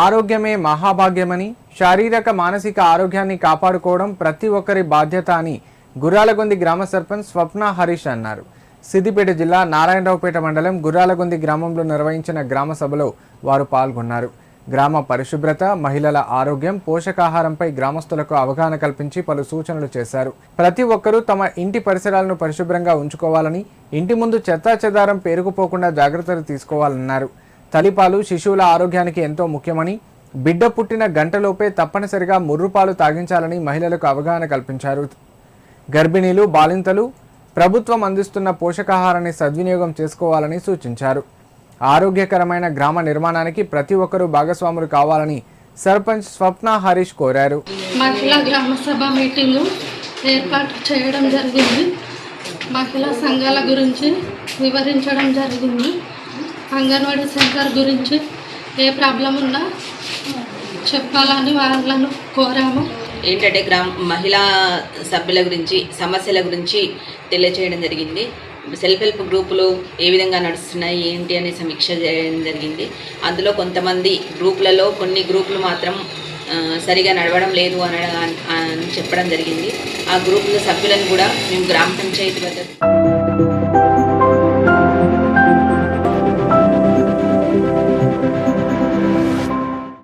ఆరోగ్యమే మహాభాగ్యమని, శారీరక మానసిక ఆరోగ్యాన్ని కాపాడుకోవడం ప్రతి ఒక్కరి బాధ్యత అని గుర్రాలగొంది గ్రామ సర్పంచ్ స్వప్న హరీష్ అన్నారు. సిద్దిపేట జిల్లా నారాయణరావుపేట మండలం గుర్రాలగొంది గ్రామంలో నిర్వహించిన గ్రామ సభలో వారు పాల్గొన్నారు. గ్రామ పరిశుభ్రత, మహిళల ఆరోగ్యం, పోషకాహారంపై గ్రామస్తులకు అవగాహన కల్పించి పలు సూచనలు చేశారు. ప్రతి ఒక్కరూ తమ ఇంటి పరిసరాలను పరిశుభ్రంగా ఉంచుకోవాలని, ఇంటి ముందు చెత్తాచెదారం పేరుకుపోకుండా జాగ్రత్తలు తీసుకోవాలన్నారు. తల్లిపాలు శిశువుల ఆరోగ్యానికి ఎంతో ముఖ్యమని, బిడ్డ పుట్టిన గంటలోపే తప్పనిసరిగా ముర్రుపాలు తాగించాలని మహిళలకు అవగాహన కల్పించారు. గర్భిణీలు, బాలింతలు ప్రభుత్వం అందిస్తున్న పోషకాహారాన్ని సద్వినియోగం చేసుకోవాలని సూచించారు. ఆరోగ్యకరమైన గ్రామ నిర్మాణానికి ప్రతి ఒక్కరూ భాగస్వాములు కావాలని సర్పంచ్ స్వప్న హరీష్ కోరారు. మహిళా గ్రామ సభ మీటింగ్ ఏర్పాటు చేయడం జరిగింది. మహిళా సంఘాల గురించి వివరించడం జరిగింది. అంగన్వాడీ సెంటర్ గురించి ఏ ప్రాబ్లం ఉన్నా చెప్పాలని వాళ్ళను కోరాము. ఏంటంటే మహిళా సభ్యుల గురించి, సమస్యల గురించి తెలియచేయడం జరిగింది. సెల్ఫ్ హెల్ప్ గ్రూపులు ఏ విధంగా నడుస్తున్నాయి ఏంటి అనే సమీక్ష చేయడం జరిగింది. అందులో కొంతమంది గ్రూపులలో కొన్ని గ్రూపులు మాత్రం సరిగా నడవడం లేదు అని చెప్పడం జరిగింది. ఆ గ్రూపుల సభ్యులను కూడా మేము గ్రామ పంచాయతీ వద్ద